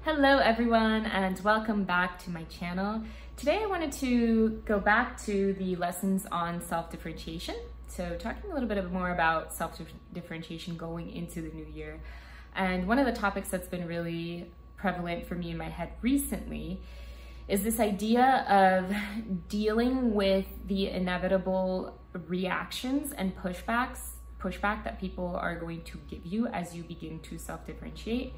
Hello everyone and welcome back to my channel. Today I wanted to go back to the lessons on self-differentiation. So talking a little bit more about self-differentiation going into the new year. And one of the topics that's been really prevalent for me in my head recently is this idea of dealing with the inevitable reactions and pushback that people are going to give you as you begin to self-differentiate.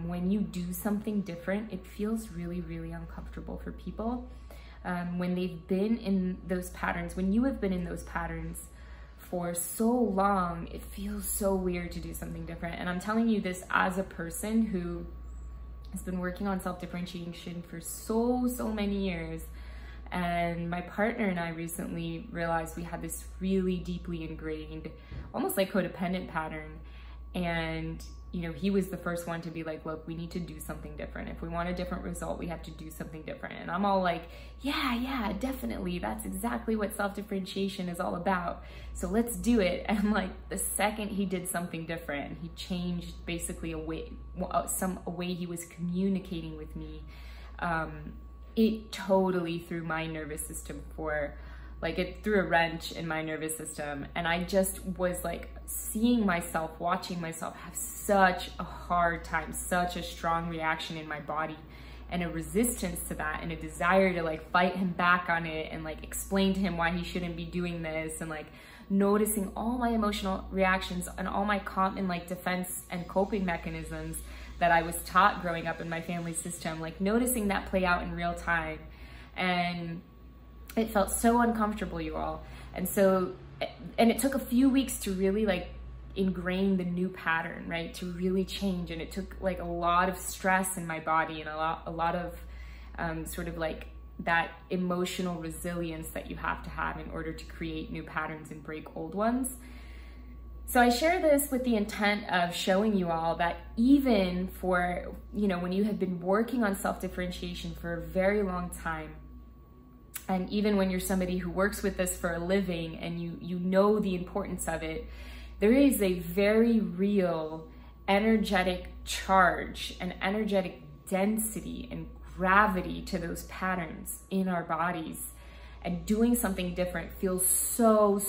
When you do something different, it feels really, really uncomfortable for people. When they've been in those patterns, when you have been in those patterns for so long, it feels so weird to do something different. And I'm telling you this as a person who has been working on self-differentiation for so many years. And my partner and I recently realized we had this really deeply ingrained, almost like codependent pattern. And you know, he was the first one to be like, look, we need to do something different. If we want a different result, we have to do something different. And I'm all like, yeah, definitely. That's exactly what self-differentiation is all about. So let's do it. And like the second he did something different, he changed basically a way he was communicating with me. It totally threw my nervous system it threw a wrench in my nervous system. And I just was like seeing myself, watching myself have such a hard time, such a strong reaction in my body and a resistance to that and a desire to like fight him back on it and like explain to him why he shouldn't be doing this, and like noticing all my emotional reactions and all my common like defense and coping mechanisms that I was taught growing up in my family system, like noticing that play out in real time. And it felt so uncomfortable, you all. And it took a few weeks to really like ingrain the new pattern, right? To really change. And it took like a lot of stress in my body and a lot of sort of like that emotional resilience that you have to have in order to create new patterns and break old ones. So I share this with the intent of showing you all that even for, you know, when you have been working on self-differentiation for a very long time, and even when you're somebody who works with this for a living and you know the importance of it, there is a very real energetic charge and energetic density and gravity to those patterns in our bodies. And doing something different feels so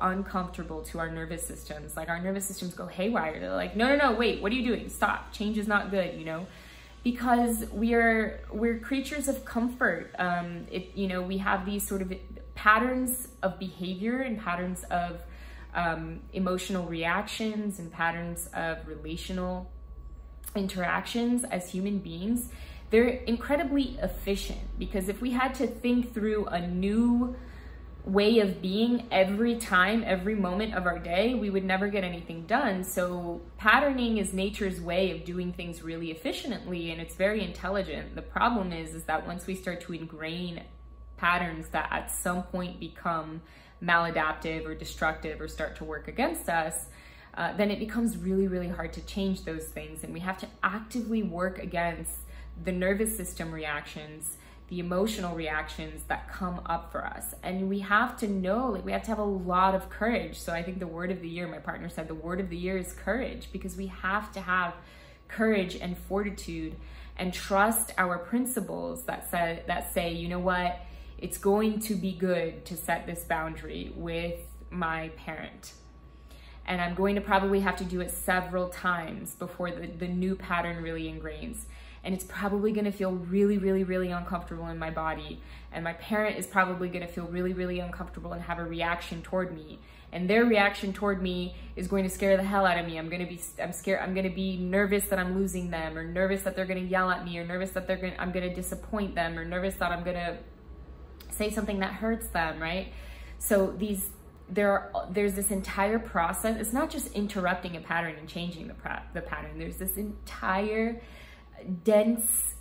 uncomfortable to our nervous systems. Like our nervous systems go haywire. They're like, no, wait, what are you doing? Stop, change is not good, you know? Because we're creatures of comfort. We have these sort of patterns of behavior and patterns of emotional reactions and patterns of relational interactions as human beings. They're incredibly efficient, because if we had to think through a new way of being every time, every moment of our day, we would never get anything done. So patterning is nature's way of doing things really efficiently, and it's very intelligent. The problem is that once we start to ingrain patterns that at some point become maladaptive or destructive or start to work against us, then it becomes really hard to change those things. And we have to actively work against the nervous system reactions, the emotional reactions that come up for us. And we have to know, like, we have to have a lot of courage. So I think the word of the year, my partner said, the word of the year is courage, because we have to have courage and fortitude and trust our principles that say, you know what, it's going to be good to set this boundary with my parent. And I'm going to probably have to do it several times before the new pattern really ingrains. And it's probably gonna feel really uncomfortable in my body. And my parent is probably gonna feel really uncomfortable and have a reaction toward me. And their reaction toward me is going to scare the hell out of me. I'm gonna be nervous that I'm losing them, or nervous that they're gonna yell at me, or nervous that I'm gonna disappoint them, or nervous that I'm gonna say something that hurts them, right? So there's this entire process. It's not just interrupting a pattern and changing the pattern. There's this entire dense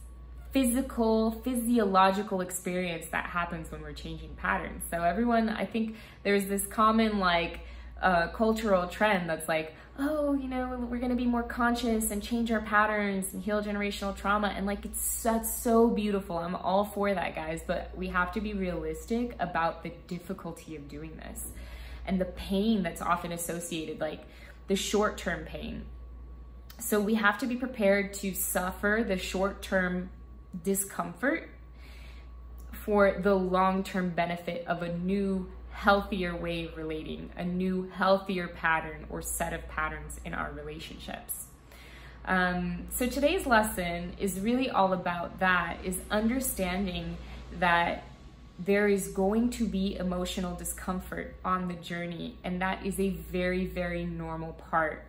physiological experience that happens when we're changing patterns. So everyone, I think there's this common like cultural trend that's like, oh, you know, we're gonna be more conscious and change our patterns and heal generational trauma. And like, that's so beautiful. I'm all for that, guys, but we have to be realistic about the difficulty of doing this and the pain that's often associated, like the short-term pain. So we have to be prepared to suffer the short-term discomfort for the long-term benefit of a new, healthier way of relating, a new, healthier pattern or set of patterns in our relationships. So today's lesson is really all about that, is understanding that there is going to be emotional discomfort on the journey, and that is a very, very normal part.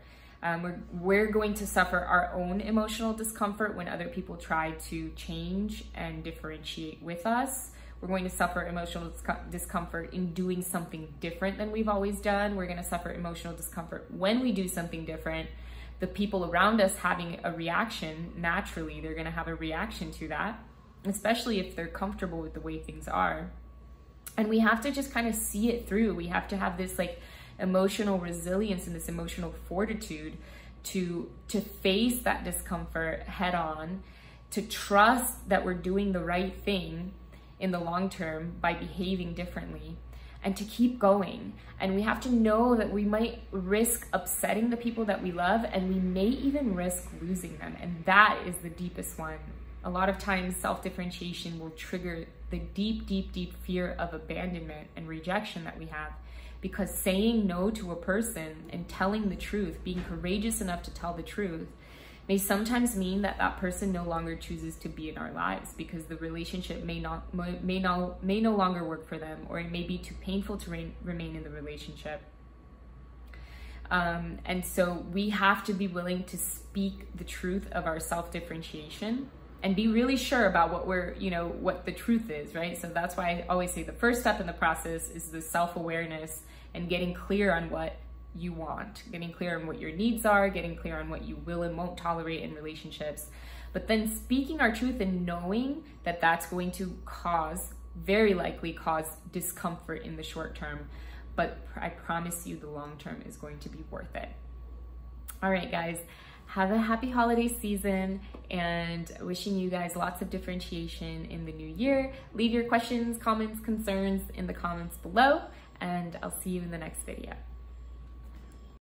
We're going to suffer our own emotional discomfort when other people try to change and differentiate with us. We're going to suffer emotional discomfort in doing something different than we've always done. We're going to suffer emotional discomfort when we do something different. The people around us having a reaction, naturally, they're going to have a reaction to that, especially if they're comfortable with the way things are. And we have to just kind of see it through. We have to have this like emotional resilience and this emotional fortitude to face that discomfort head on, to trust that we're doing the right thing in the long term by behaving differently, and to keep going. And we have to know that we might risk upsetting the people that we love, and we may even risk losing them. And that is the deepest one. A lot of times self-differentiation will trigger the deep, deep, deep fear of abandonment and rejection that we have, because saying no to a person and telling the truth, being courageous enough to tell the truth, may sometimes mean that that person no longer chooses to be in our lives, because the relationship may no longer work for them, or it may be too painful to remain in the relationship. And so we have to be willing to speak the truth of our self-differentiation and be really sure about what the truth is, right? So that's why I always say the first step in the process is the self-awareness and getting clear on what you want, getting clear on what your needs are, getting clear on what you will and won't tolerate in relationships, but then speaking our truth and knowing that that's going to very likely cause discomfort in the short term, but I promise you the long term is going to be worth it. All right, guys, have a happy holiday season, and wishing you guys lots of differentiation in the new year. Leave your questions, comments, concerns in the comments below, and I'll see you in the next video.